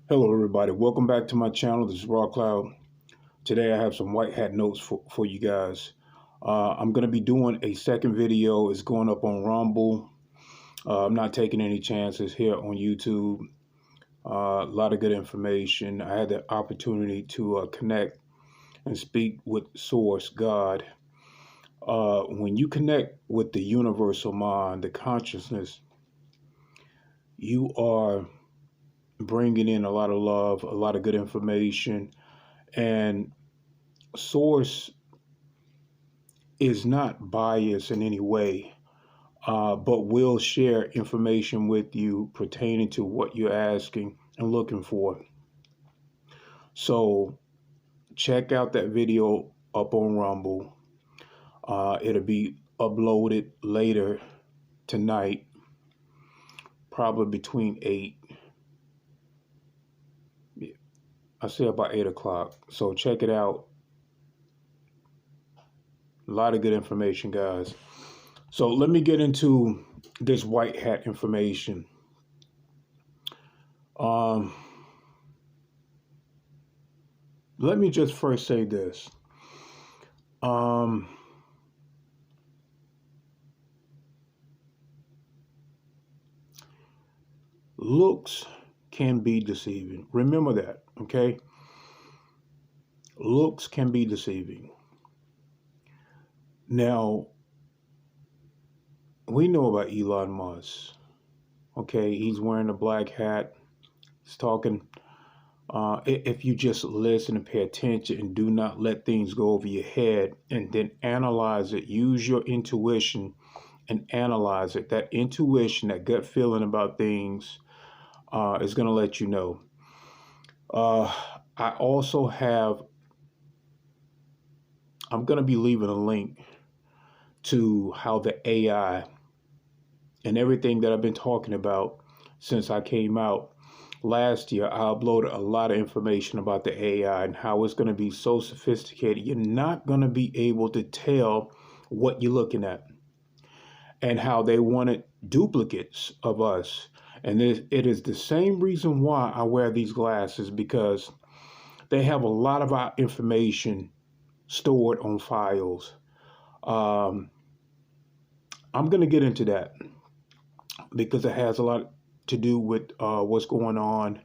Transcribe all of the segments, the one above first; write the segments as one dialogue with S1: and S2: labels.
S1: Hello, everybody. Welcome back to my channel. This is Raw Cloud. Today, I have some white hat notes for you guys. I'm going to be doing a second video. It's going up on Rumble. I'm not taking any chances here on YouTube. A lot of good information. I had the opportunity to connect and speak with Source, God. When you connect with the universal mind, the consciousness, you are bringing in a lot of love, a lot of good information, and Source is not biased in any way, but will share information with you pertaining to what you're asking and looking for. So check out that video up on Rumble. It'll be uploaded later tonight, probably between 8. I say about 8 o'clock. So check it out. A lot of good information, guys. So let me get into this white hat information. Let me just first say this. Looks can be deceiving. Remember that, okay? Looks can be deceiving. Now, we know about Elon Musk, okay? He's wearing a black hat. He's talking. If you just listen and pay attention and do not let things go over your head and then analyze it, use your intuition and analyze it. That intuition, that gut feeling about things is going to let you know. I also have, I'm going to be leaving a link to how the AI and everything that I've been talking about since I came out last year. I uploaded a lot of information about the AI and how it's going to be so sophisticated. You're not going to be able to tell what you're looking at, and how they wanted duplicates of us. And it is the same reason why I wear these glasses, because they have a lot of our information stored on files. I'm going to get into that because it has a lot to do with what's going on.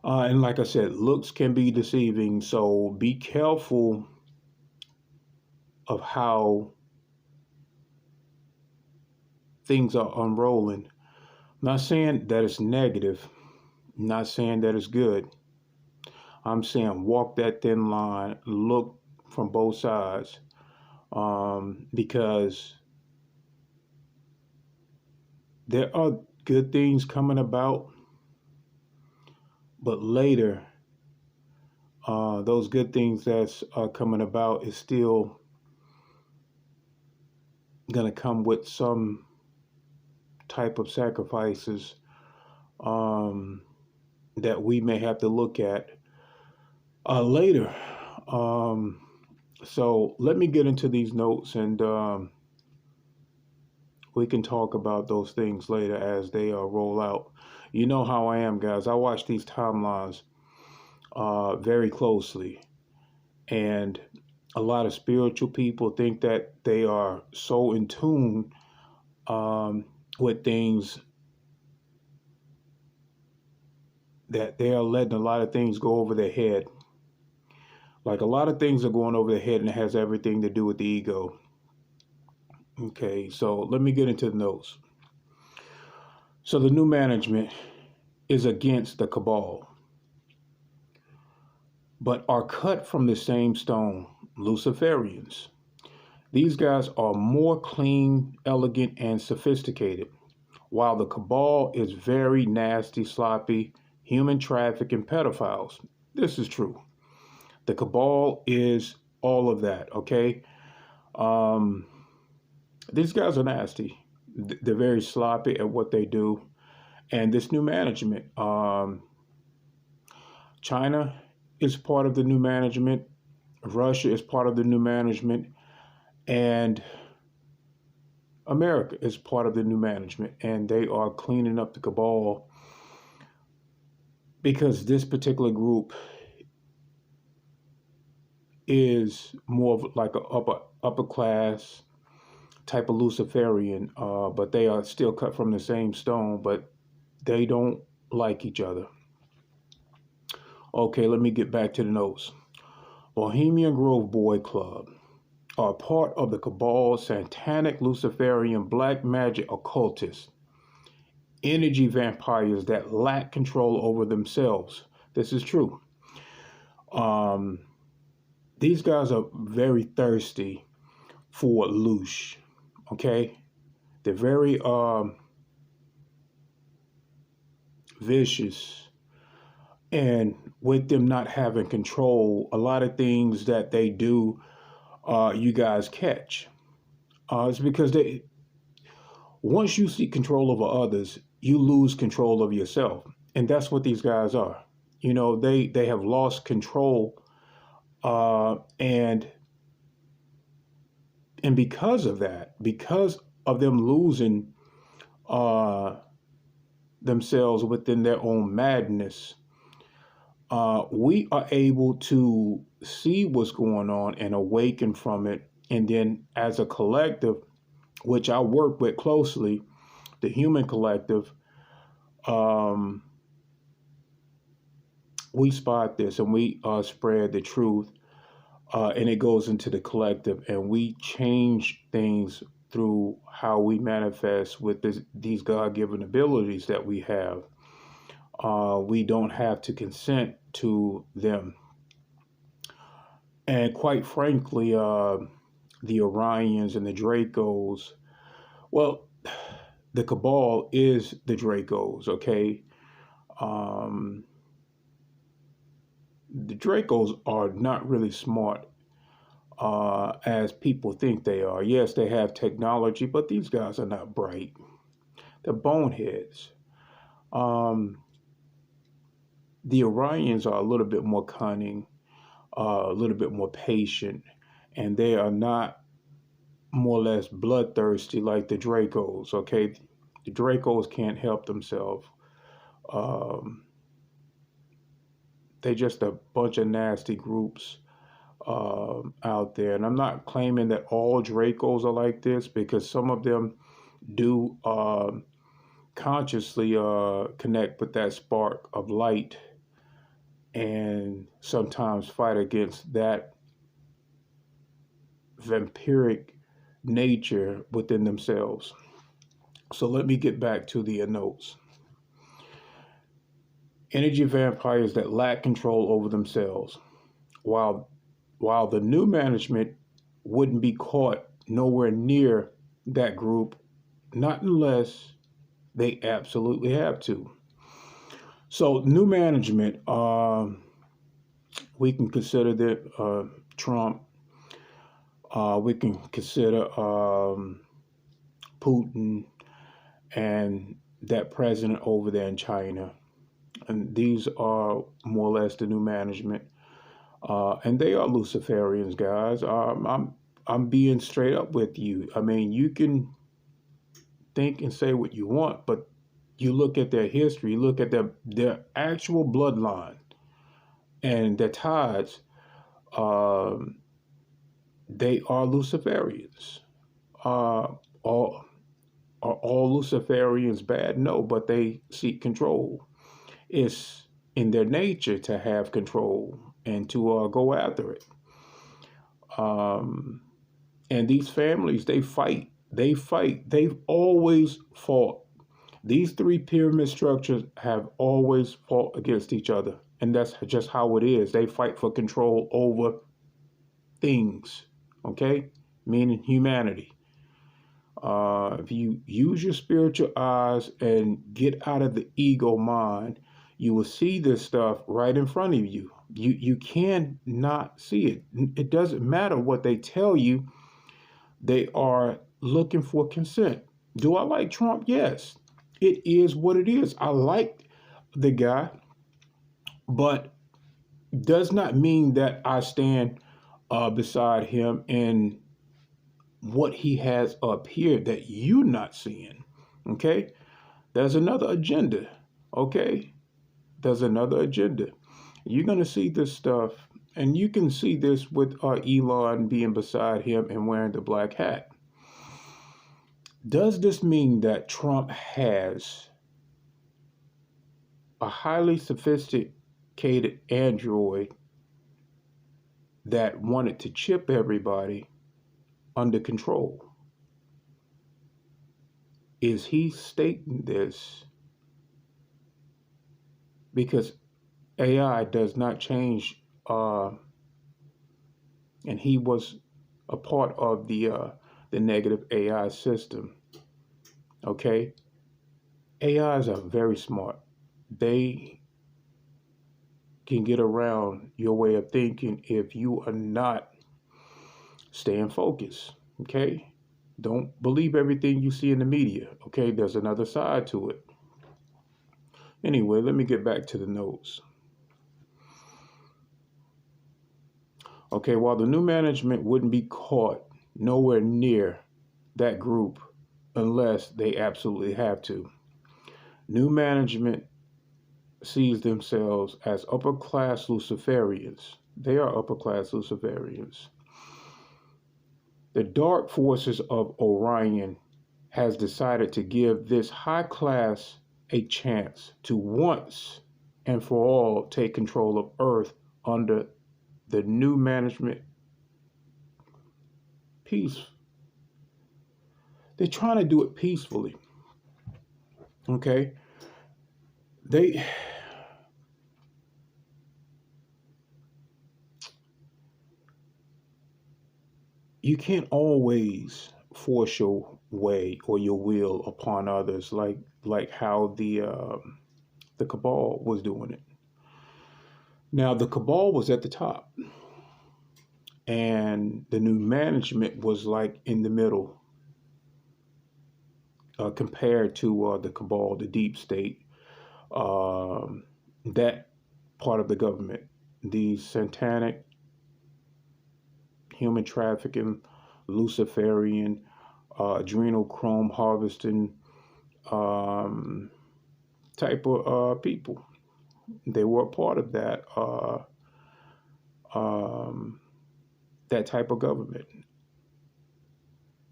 S1: And like I said, looks can be deceiving. So be careful of how things are unrolling. I'm not saying that it's negative. I'm not saying that it's good. I'm saying walk that thin line, look from both sides, because there are good things coming about, but later, those good things that's coming about is still going to come with some type of sacrifices that we may have to look at later. So let me get into these notes, and we can talk about those things later as they roll out. You know how I am, guys. I watch these timelines very closely, and a lot of spiritual people think that they are so in tune with things that they are letting a lot of things go over their head. Like, a lot of things are going over their head, and it has everything to do with the ego. Okay, so let me get into the notes. So the new management is against the cabal, but are cut from the same stone, Luciferians. These guys are more clean, elegant, and sophisticated, while the cabal is very nasty, sloppy, human trafficking pedophiles. This is true. The cabal is all of that, okay? These guys are nasty. They're very sloppy at what they do. And this new management, China is part of the new management. Russia is part of the new management. And America is part of the new management. And they are cleaning up the cabal because this particular group is more of like a upper class type of Luciferian, but they are still cut from the same stone, but they don't like each other. Okay, let me get back to the notes. Bohemian Grove Boy Club are part of the cabal, satanic Luciferian black magic occultists, energy vampires that lack control over themselves. This is true. These guys are very thirsty for loosh. Okay, they're very vicious, and with them not having control, a lot of things that they do, you guys catch. It's because once you seek control over others, you lose control of yourself, and that's what these guys are. You know, they have lost control, and because of that, because of them losing themselves within their own madness, we are able to see what's going on and awaken from it. And then as a collective, which I work with closely, the human collective, we spot this and we spread the truth, and it goes into the collective, and we change things through how we manifest with these God-given abilities that we have. We don't have to consent to them. And quite frankly, the Orions and the Dracos, well, the cabal is the Dracos, okay? The Dracos are not really smart as people think they are. Yes, they have technology, but these guys are not bright. They're boneheads. The Orions are a little bit more cunning, a little bit more patient, and they are not more or less bloodthirsty like the Dracos, okay? The Dracos can't help themselves. They're just a bunch of nasty groups out there. And I'm not claiming that all Dracos are like this, because some of them do consciously connect with that spark of light and sometimes fight against that vampiric nature within themselves. So let me get back to the notes. Energy vampires that lack control over themselves. While the new management wouldn't be caught nowhere near that group, not unless they absolutely have to. So new management, we can consider that Trump. We can consider Putin and that president over there in China. And these are more or less the new management. And they are Luciferians, guys. I'm being straight up with you. I mean, you can think and say what you want, but you look at their history, you look at their actual bloodline and their ties, they are Luciferians. Are all Luciferians bad? No, but they seek control. It's in their nature to have control and to go after it. And these families, they fight. They've always fought. These three pyramid structures have always fought against each other. And that's just how it is. They fight for control over things, okay? Meaning humanity. If you use your spiritual eyes and get out of the ego mind, you will see this stuff right in front of you. You cannot see it. It doesn't matter what they tell you. They are looking for consent. Do I like Trump? Yes. It is what it is. I like the guy, but does not mean that I stand beside him in what he has up here that you're not seeing. Okay? There's another agenda. Okay? there's another agenda. You're going to see this stuff, and you can see this with Elon being beside him and wearing the black hat. Does this mean that Trump has a highly sophisticated android that wanted to chip everybody under control? Is he stating this because AI does not change, and he was a part of the negative AI system? Okay, AIs are very smart. They can get around your way of thinking if you are not staying focused. Okay, don't believe everything you see in the media. Okay, there's another side to it. Anyway, let me get back to the notes. Okay, while the new management wouldn't be caught nowhere near that group unless they absolutely have to. New management sees themselves as upper-class Luciferians. They are upper-class Luciferians. The dark forces of Orion has decided to give this high class a chance to once and for all take control of Earth under the new management. Peace. They're trying to do it peacefully. Okay? You can't always force your way or your will upon others like how the cabal was doing it. Now the cabal was at the top, and the new management was like in the middle, compared to the cabal, the deep state, that part of the government, the satanic, human trafficking, Luciferian, adrenochrome harvesting type of people. They were a part of that that type of government,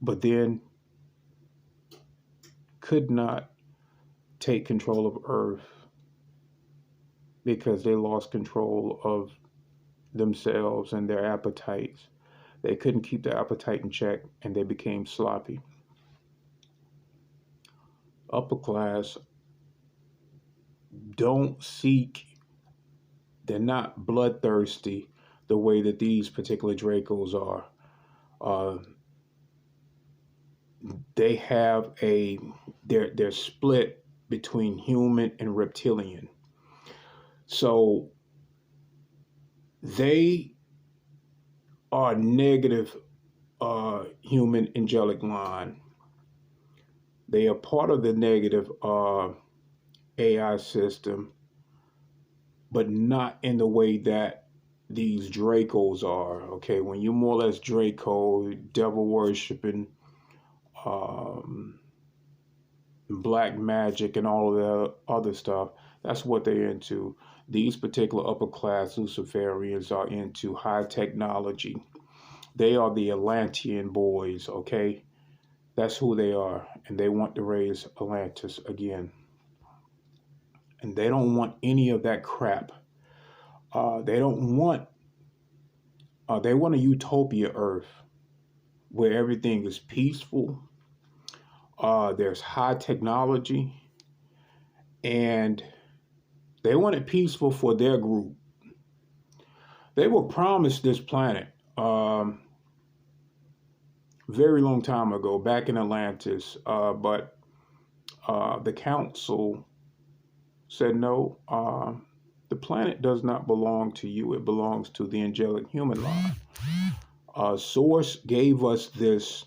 S1: but then could not take control of Earth because they lost control of themselves and their appetites. They couldn't keep their appetite in check, and they became sloppy. Upper class don't seek, they're not bloodthirsty the way that these particular Dracos are. They have they're split between human and reptilian. So they are negative human angelic line. They are part of the negative AI system, but not in the way that these Dracos are. Okay, when you're more or less Draco, devil worshiping, black magic and all of the other stuff, that's what they're into. These particular upper class Luciferians are into high technology. They are the Atlantean boys, okay? That's who they are, and they want to raise Atlantis again. And they don't want any of that crap. They want a utopia Earth where everything is peaceful. There's high technology, and they want it peaceful for their group. They were promised this planet very long time ago, back in Atlantis, but the council said no. The planet does not belong to you. It belongs to the angelic human line. Source gave us this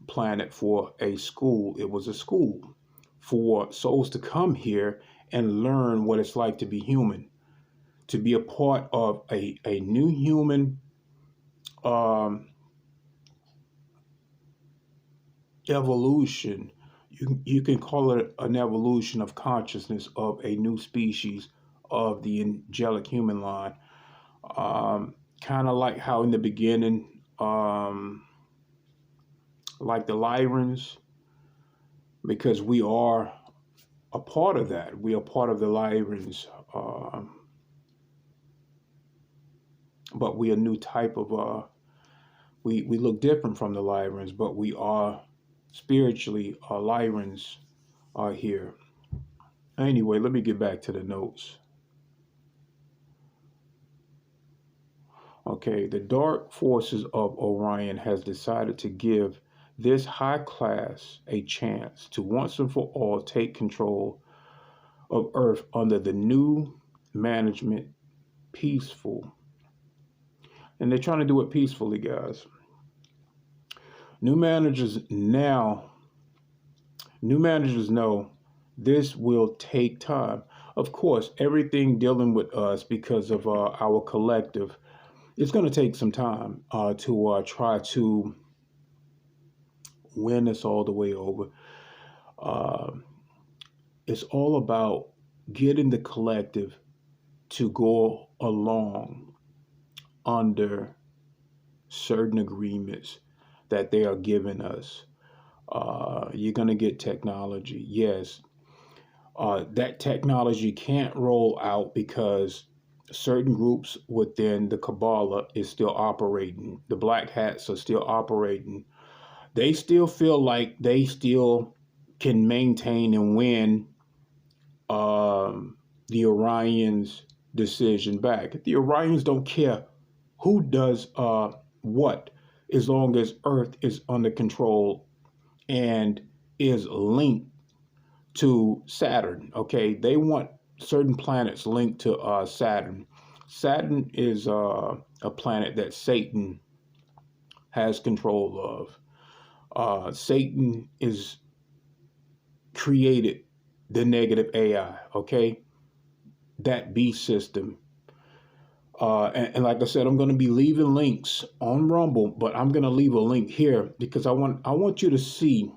S1: planet for a school. It was a school for souls to come here and learn what it's like to be human, to be a part of a new human evolution. You can call it an evolution of consciousness of a new species of the angelic human line. Kind of like how in the beginning, like the Lyrans, because we are a part of that. We are part of the Lyrans, but we are a new type of. We look different from the Lyrans, but we are spiritually Lyrans are here. Anyway, let me get back to the notes. Okay, the dark forces of Orion has decided to give this high class a chance to once and for all take control of Earth under the new management, peaceful. And they're trying to do it peacefully, guys. New managers know this will take time. Of course, everything dealing with us because of our collective, it's going to take some time to try to win us all the way over. Uh, it's all about getting the collective to go along under certain agreements that they are giving us. You're going to get technology. Yes, that technology can't roll out because certain groups within the Kabbalah is still operating. The Black Hats are still operating. They still feel like they still can maintain and win the Orions' decision back. The Orions don't care who does what, as long as Earth is under control and is linked to Saturn. Okay, they want certain planets linked to Saturn. Saturn is a planet that Satan has control of. Satan is created the negative AI. Okay, that beast system. And like I said, I'm going to be leaving links on Rumble, but I'm going to leave a link here because I want you to see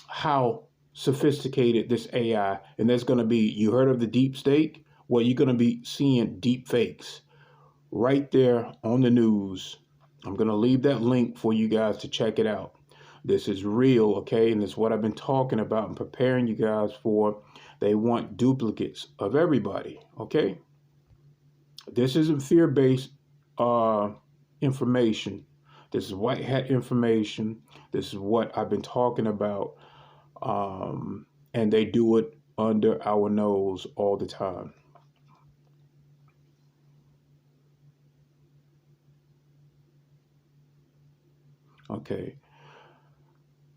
S1: how sophisticated this AI, and there's going to be, you heard of the deep state? Well, you're going to be seeing deep fakes right there on the news. I'm going to leave that link for you guys to check it out. This is real, okay? And it's what I've been talking about and preparing you guys for. They want duplicates of everybody, okay? This isn't fear-based information. This is white hat information. This is what I've been talking about. And they do it under our nose all the time. Okay.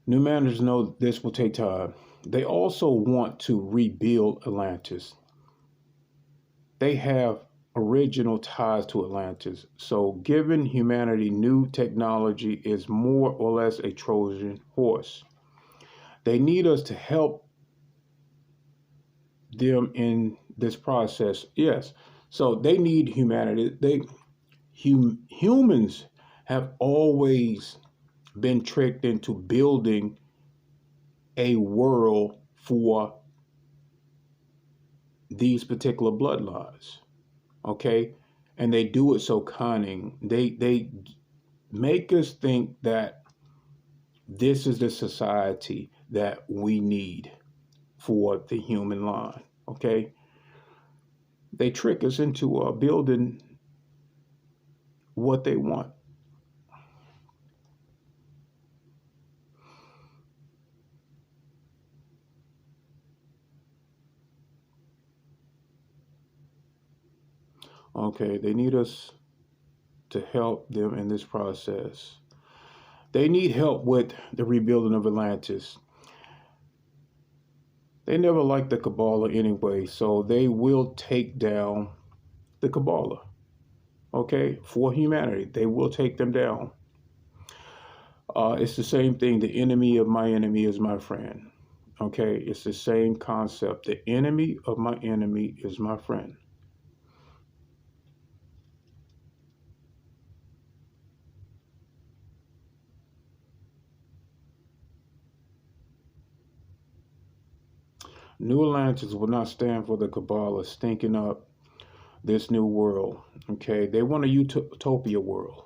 S1: New managers know this will take time. They also want to rebuild Atlantis. They have original ties to Atlantis. So giving humanity new technology is more or less a Trojan horse. They need us to help them in this process. Yes. So they need humanity. Humans have always been tricked into building a world for these particular bloodlines. Okay? And they do it so cunning. They make us think that this is the society that we need for the human line. Okay? They trick us into building what they want. Okay, they need us to help them in this process. They need help with the rebuilding of Atlantis. They never liked the Kabbalah anyway, so they will take down the Kabbalah. Okay, for humanity, they will take them down. It's the same thing. The enemy of my enemy is my friend. Okay, it's the same concept. The enemy of my enemy is my friend. New Atlantis will not stand for the cabal stinking up this new world. Okay, they want a utopia world.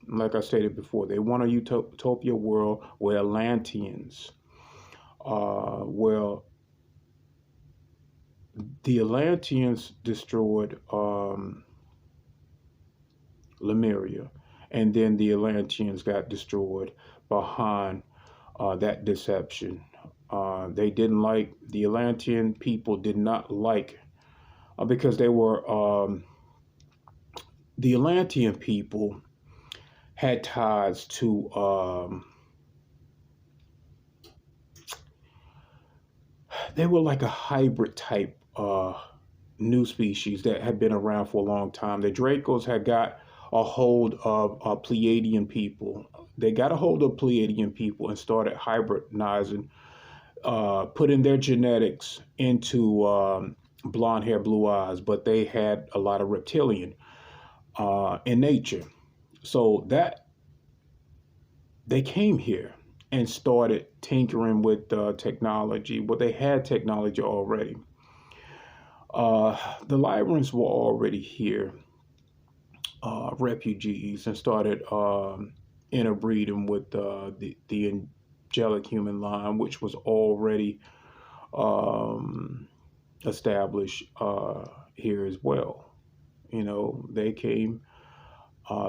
S1: Like I stated before, they want a utopia world where Atlanteans, well, the Atlanteans destroyed Lemuria, and then the Atlanteans got destroyed behind that deception. They didn't like, the Atlantean people did not like, because they were, the Atlantean people had ties to, they were like a hybrid type new species that had been around for a long time. The Dracos had got a hold of Pleiadian people. They got a hold of Pleiadian people and started hybridizing, putting their genetics into blonde hair, blue eyes, but they had a lot of reptilian in nature. So that they came here and started tinkering with technology. Well, they had technology already. The Lyrians were already here, refugees, and started interbreeding with the angelic human line, which was already established here as well. You know, they came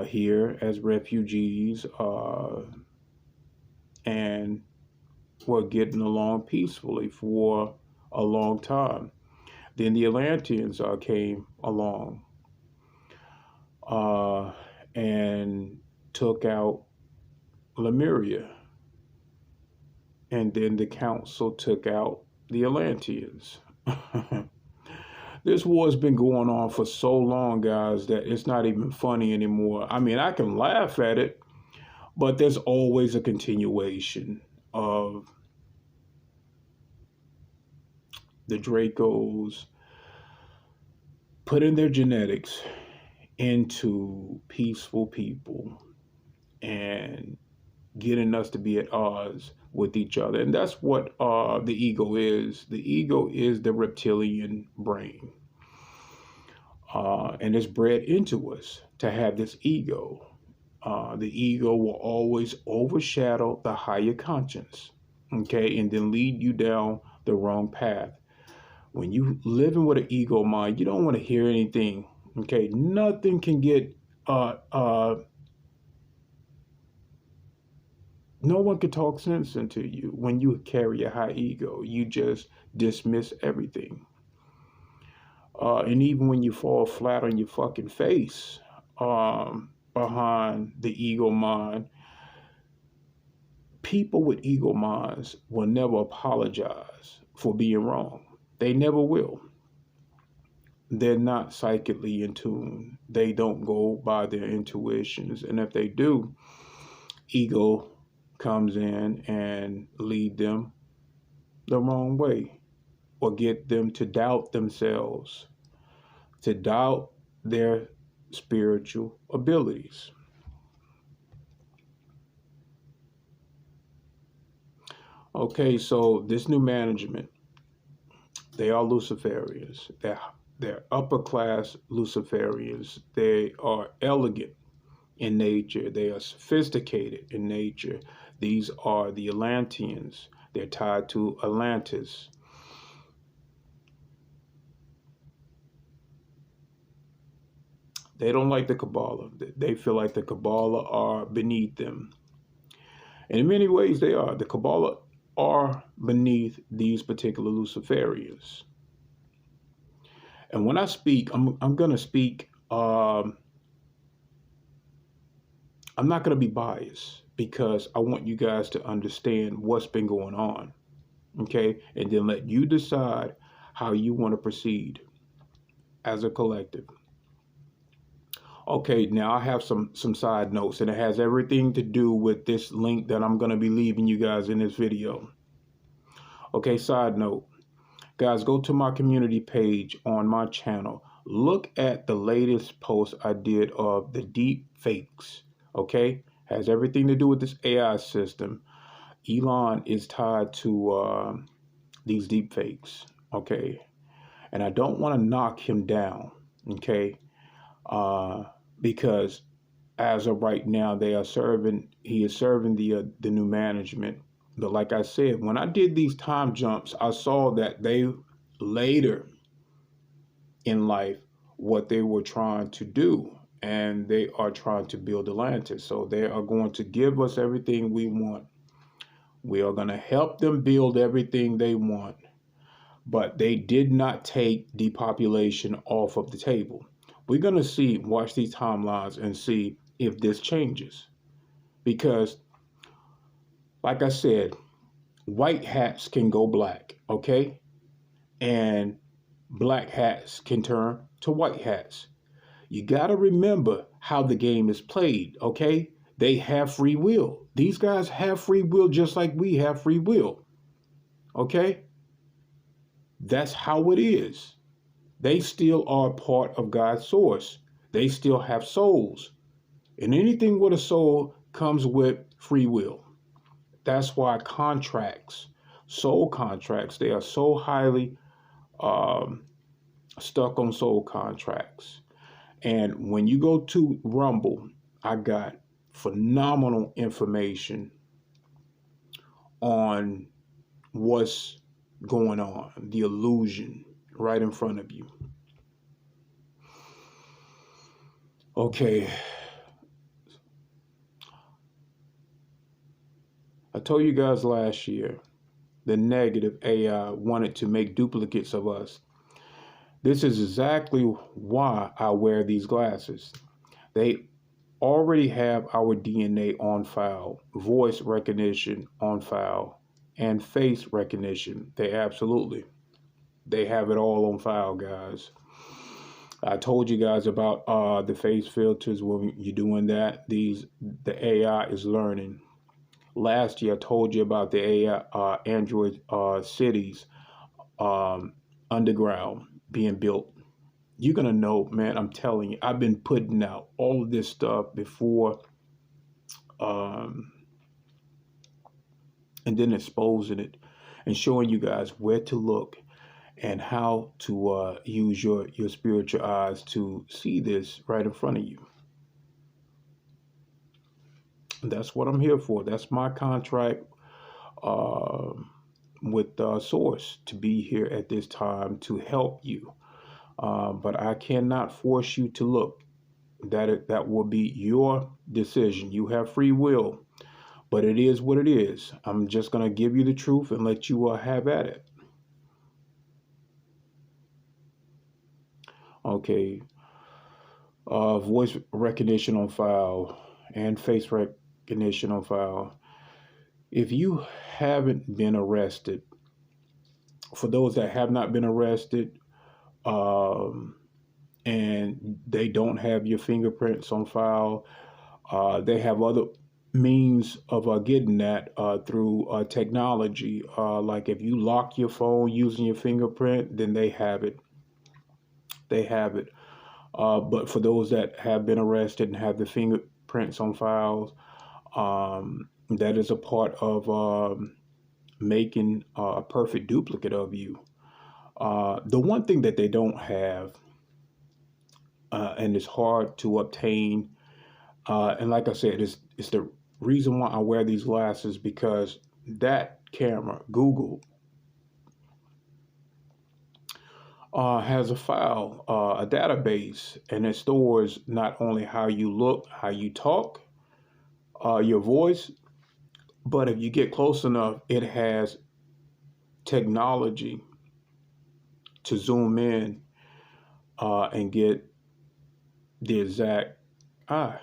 S1: here as refugees and were getting along peacefully for a long time. Then the Atlanteans came along and took out Lemuria. And then the council took out the Atlanteans. This war has been going on for so long, guys, that it's not even funny anymore. I mean, I can laugh at it, but there's always a continuation of the Dracos putting their genetics into peaceful people and getting us to be at odds with each other. And that's what the ego is. The ego is the reptilian brain. And it's bred into us to have this ego. The ego will always overshadow the higher conscience, okay, and then lead you down the wrong path. When you living with an ego mind, you don't want to hear anything, okay? Nothing can get, no one can talk sense into you when you carry a high ego. You just dismiss everything. And even when you fall flat on your fucking face, behind the ego mind, people with ego minds will never apologize for being wrong. They never will. They're not psychically in tune. They don't go by their intuitions. And if they do, ego comes in and lead them the wrong way, or get them to doubt themselves, to doubt their spiritual abilities. Okay, so this new management, they are Luciferians. They're upper class Luciferians. They are elegant in nature. They are sophisticated in nature. These are the Atlanteans. They're tied to Atlantis. They don't like the Kabbalah. They feel like the Kabbalah are beneath them. And in many ways, they are. The Kabbalah are beneath these particular Luciferians. And when I speak, I'm going to speak, I'm not going to be biased, because I want you guys to understand what's been going on, okay? And then let you decide how you want to proceed as a collective. Okay, now I have some side notes, and it has everything to do with this link that I'm going to be leaving you guys in this video. Okay, side note. Guys, go to my community page on my channel. Look at the latest post I did of the deep fakes, okay? Has everything to do with this AI system. Elon is tied to these deep fakes, okay? And I don't want to knock him down, okay? Because as of right now, he is serving the new management. But like I said, when I did these time jumps, I saw that they later in life what they were trying to do, and they are trying to build Atlantis. So they are going to give us everything we want. We are going to help them build everything they want, but they did not take depopulation off of the table. We're going to watch these timelines and see if this changes. Because, like I said, white hats can go black, okay? And black hats can turn to white hats. You got to remember how the game is played, okay? They have free will. These guys have free will just like we have free will, okay? That's how it is. They still are part of God's source. They still have souls. And anything with a soul comes with free will. That's why soul contracts, they are so highly stuck on soul contracts. And when you go to Rumble, I got phenomenal information on what's going on, the illusion right in front of you. Okay. I told you guys last year the negative AI wanted to make duplicates of us. This is exactly why I wear these glasses. They already have our DNA on file, voice recognition on file, and face recognition. They have it all on file, guys. I told you guys about the face filters. When you're doing that, the AI is learning. Last year, I told you about the AI, Android cities underground being built. You're going to know, man, I'm telling you, I've been putting out all of this stuff before and then exposing it and showing you guys where to look and how to use your spiritual eyes to see this right in front of you. That's what I'm here for. That's my contract with Source, to be here at this time to help you. But I cannot force you to look. That will be your decision. You have free will, but it is what it is. I'm just going to give you the truth and let you have at it. Okay. Voice recognition on file and face recognition on file. If you haven't been arrested, for those that have not been arrested, and they don't have your fingerprints on file, they have other means of getting that through technology. Like if you lock your phone using your fingerprint, then they have it. But for those that have been arrested and have the fingerprints on files, that is a part of making a perfect duplicate of you. The one thing that they don't have, and it's hard to obtain, and like I said, it's the reason why I wear these glasses, because that camera, Google, has a file, a database, and it stores not only how you look, how you talk, your voice, but if you get close enough, it has technology to zoom in and get the exact eye.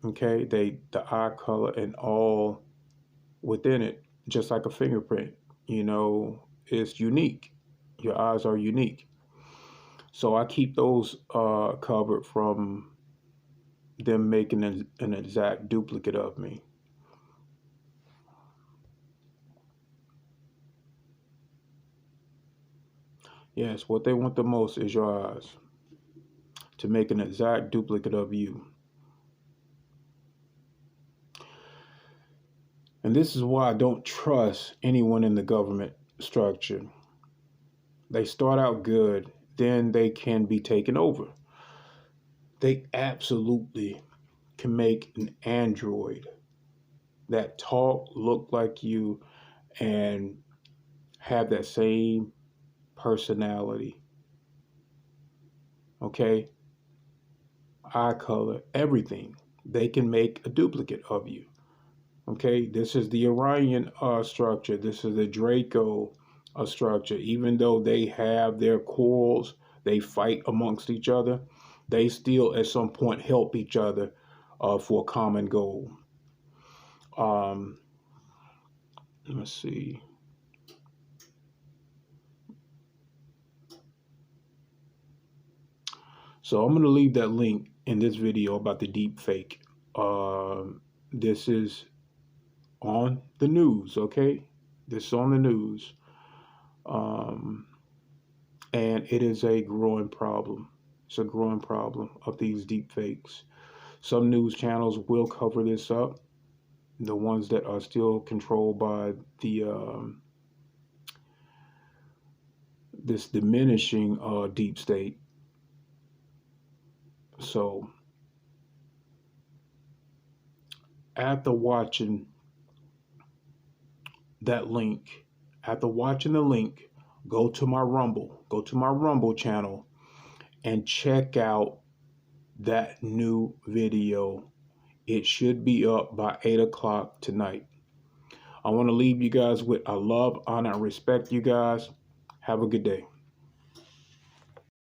S1: Okay, the eye color and all within it, just like a fingerprint. It's unique. Your eyes are unique. So I keep those covered from them making an exact duplicate of me. Yes, what they want the most is your eyes, to make an exact duplicate of you. And this is why I don't trust anyone in the government structure. They start out good, then they can be taken over. They absolutely can make an android that talk, look like you, and have that same personality. Okay? Eye color, everything. They can make a duplicate of you. Okay? This is the Orion structure. This is the Draco structure. Even though they have their quarrels, they fight amongst each other, they still at some point help each other for a common goal. Let's see. So I'm going to leave that link in this video about the deep fake. This is on the news, okay? This is on the news. And it is a growing problem. It's a growing problem of these deep fakes. Some news channels will cover this up. The ones that are still controlled by the this diminishing deep state. So after watching that link, after watching the link, go to my Rumble channel and check out that new video. It should be up by 8 o'clock tonight. I want to leave you guys with I love, honor, and respect you guys. Have a good day.